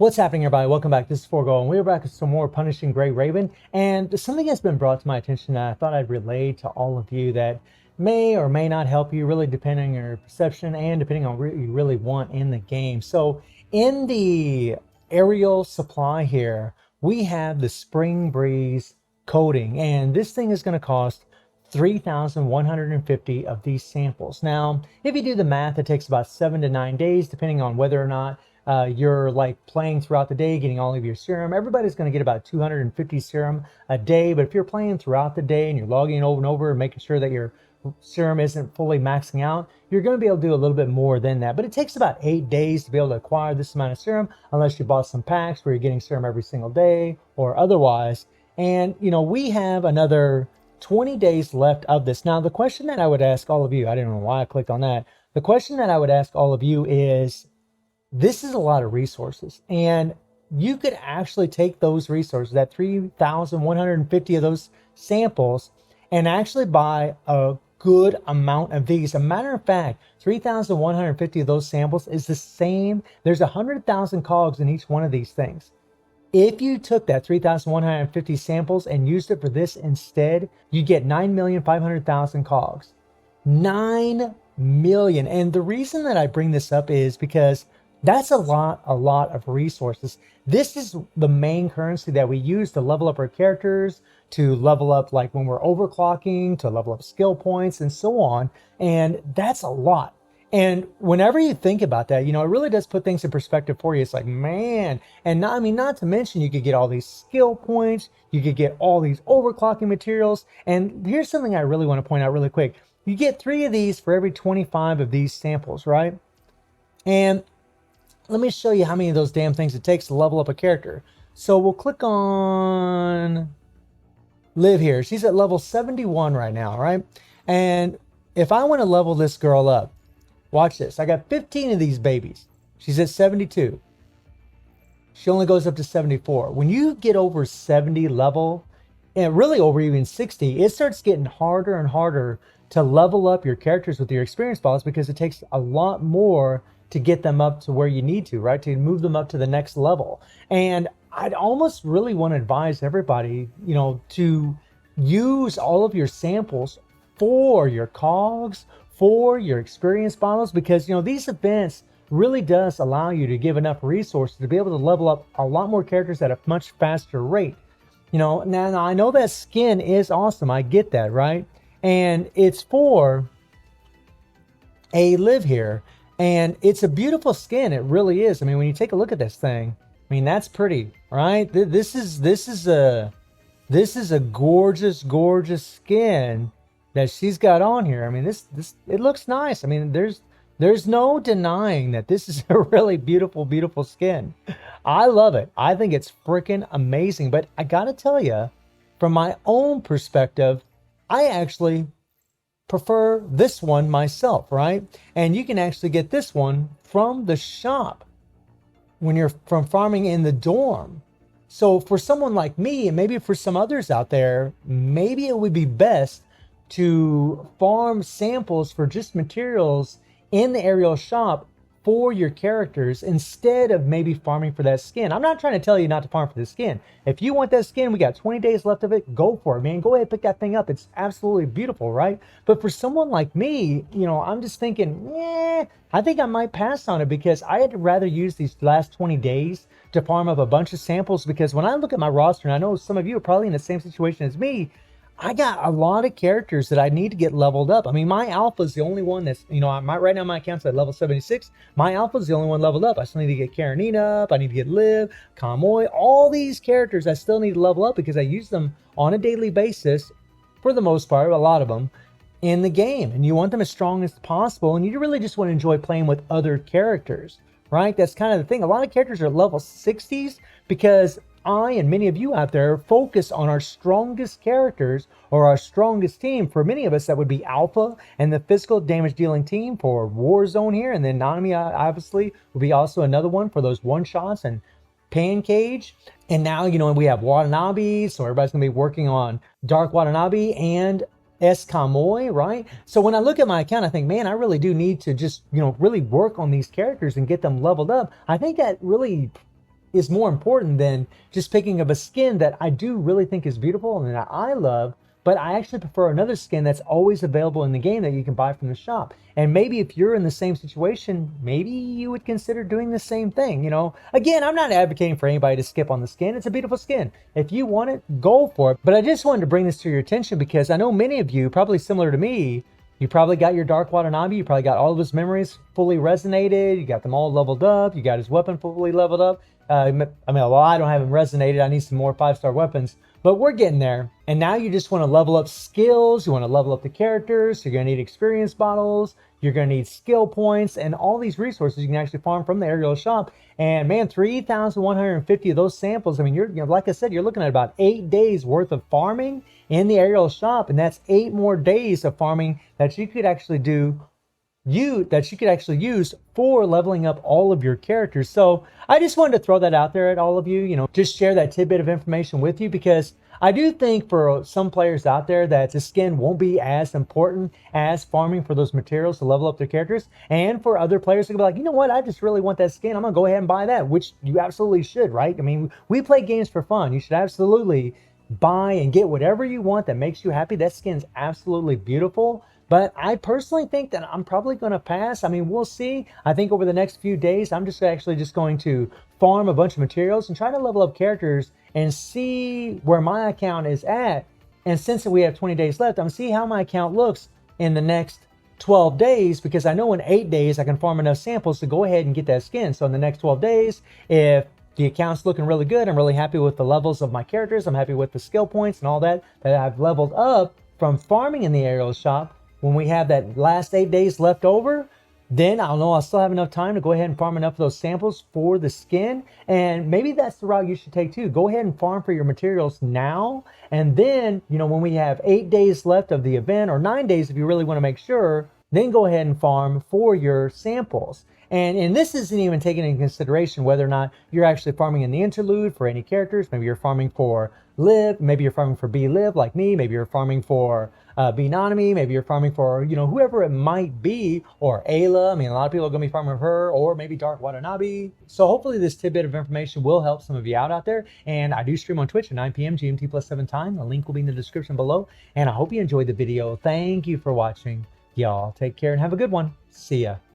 What's happening, everybody? Welcome back. This is Forgo, and we're back with some more Punishing Gray Raven. And something has been brought to my attention that I thought I'd relay to all of you that may or may not help you, really depending on your perception and depending on what you really want in the game. So in the aerial supply here, we have the Spring Breeze coating, and this thing is going to cost 3,150 of these samples. Now, if you do the math, it takes about 7 to 9 days, depending on whether or not you're like playing throughout the day, getting all of your serum. Everybody's going to get about 250 serum a day, but if you're playing throughout the day and you're logging over and over and making sure that your serum isn't fully maxing out, you're going to be able to do a little bit more than that. But it takes about 8 days to be able to acquire this amount of serum, unless you bought some packs where you're getting serum every single day or otherwise. And we have another 20 days left of this. Now, the question that I would ask all of you, I don't know why I clicked on that. The question that I would ask all of you is, this is a lot of resources, and you could actually take those resources, that 3,150 of those samples, and actually buy a good amount of these. A matter of fact, 3,150 of those samples is the same. There's 100,000 cogs in each one of these things. If you took that 3,150 samples and used it for this instead, you get 9,500,000 cogs. 9 million. And the reason that I bring this up is because that's a lot of resources. This is the main currency that we use to level up our characters, to level up like when we're overclocking, to level up skill points and so on. And that's a lot. And whenever you think about that, it really does put things in perspective for you. It's like, man, and not to mention you could get all these skill points, you could get all these overclocking materials. And here's something I really want to point out really quick. You get 3 of these for every 25 of these samples, right? And let me show you how many of those damn things it takes to level up a character. So we'll click on Liv here. She's at level 71 right now, right? And if I want to level this girl up, watch this. I got 15 of these babies. She's at 72. She only goes up to 74. When you get over 70 level, and really over even 60, it starts getting harder and harder to level up your characters with your experience balls, because it takes a lot more to get them up to where you need to, right? To move them up to the next level. And I'd almost really want to advise everybody, to use all of your samples for your cogs, for your experience bottles, because, these events really does allow you to give enough resources to be able to level up a lot more characters at a much faster rate. Now I know that skin is awesome. I get that, right? And it's for a Liv here. And it's a beautiful skin. It really is. I mean, when you take a look at this thing, that's pretty, right? This is a gorgeous skin that she's got on here. This it looks nice. There's no denying that this is a really beautiful skin. I love it. I think it's freaking amazing. But I gotta tell you, from my own perspective, I actually prefer this one myself, right? And you can actually get this one from the shop when you're from farming in the dorm. So for someone like me, and maybe for some others out there, maybe it would be best to farm samples for just materials in the aerial shop for your characters instead of maybe farming for that skin. I'm not trying to tell you not to farm for the skin. If you want that skin, we got 20 days left of it, go for it, man. Go ahead, pick that thing up. It's absolutely beautiful, right? But for someone like me, I'm just thinking, I think I might pass on it, because I'd rather use these last 20 days to farm up a bunch of samples, because when I look at my roster, and I know some of you are probably in the same situation as me, I got a lot of characters that I need to get leveled up. My alpha is the only one that's, right now my account's at level 76. My alpha is the only one leveled up. I still need to get Karenina up. I need to get Liv, Kamoy, all these characters I still need to level up, because I use them on a daily basis, for the most part, a lot of them, in the game. And you want them as strong as possible. And you really just want to enjoy playing with other characters, right? That's kind of the thing. A lot of characters are at level 60s because I and many of you out there focus on our strongest characters or our strongest team. For many of us, that would be Alpha and the physical damage dealing team for Warzone here. And then Nanami obviously would be also another one for those one shots and Pancage. And now, we have Watanabe. So everybody's going to be working on Dark Watanabe and Kamoy, right? So when I look at my account, I think, man, I really do need to just, really work on these characters and get them leveled up. I think that really is more important than just picking up a skin that I do really think is beautiful and that I love, but I actually prefer another skin that's always available in the game that you can buy from the shop. And maybe if you're in the same situation, maybe you would consider doing the same thing. You know, again, I'm not advocating for anybody to skip on the skin. It's a beautiful skin. If you want it, go for it. But I just wanted to bring this to your attention because I know many of you, probably similar to me, you probably got your Dark Watanabe, you probably got all of his memories fully resonated, you got them all leveled up, you got his weapon fully leveled up. I mean, well, I don't have him resonated, I need some more 5-star weapons, but we're getting there. And now you just want to level up skills, you want to level up the characters, you're going to need experience bottles, you're going to need skill points, and all these resources you can actually farm from the aerial shop. And man, 3,150 of those samples, I mean, you know, like I said, you're looking at about 8 days worth of farming in the aerial shop, and that's 8 more days of farming that you could actually use for leveling up all of your characters. So I just wanted to throw that out there at all of you, you know, just share that tidbit of information with you, because I do think for some players out there that the skin won't be as important as farming for those materials to level up their characters. And for other players to be like, you know what, I just really want that skin, I'm gonna go ahead and buy that, which you absolutely should, right? I mean, we play games for fun. You should absolutely buy and get whatever you want that makes you happy. That skin's absolutely beautiful. But I personally think that I'm probably going to pass. I mean, we'll see. I think over the next few days, I'm just going to farm a bunch of materials and try to level up characters and see where my account is at. And since we have 20 days left, I'm going to see how my account looks in the next 12 days, because I know in 8 days I can farm enough samples to go ahead and get that skin. So in the next 12 days, if the account's looking really good, I'm really happy with the levels of my characters, I'm happy with the skill points and all that I've leveled up from farming in the aerial shop, when we have that last 8 days left over, then I'll know I'll still have enough time to go ahead and farm enough of those samples for the skin. And maybe that's the route you should take too. Go ahead and farm for your materials now. And then, you know, when we have 8 days left of the event, or 9 days if you really want to make sure, then go ahead and farm for your samples. And this isn't even taking into consideration whether or not you're actually farming in the interlude for any characters. Maybe you're farming for Liv, maybe you're farming for B-Liv like me, maybe you're farming for B-Nanami, maybe you're farming for, you know, whoever it might be, or Ayla. I mean, a lot of people are going to be farming for her, or maybe Dark Watanabe. So hopefully this tidbit of information will help some of you out there. And I do stream on Twitch at 9 p.m. GMT +7 time. The link will be in the description below. And I hope you enjoyed the video. Thank you for watching. Y'all take care and have a good one. See ya.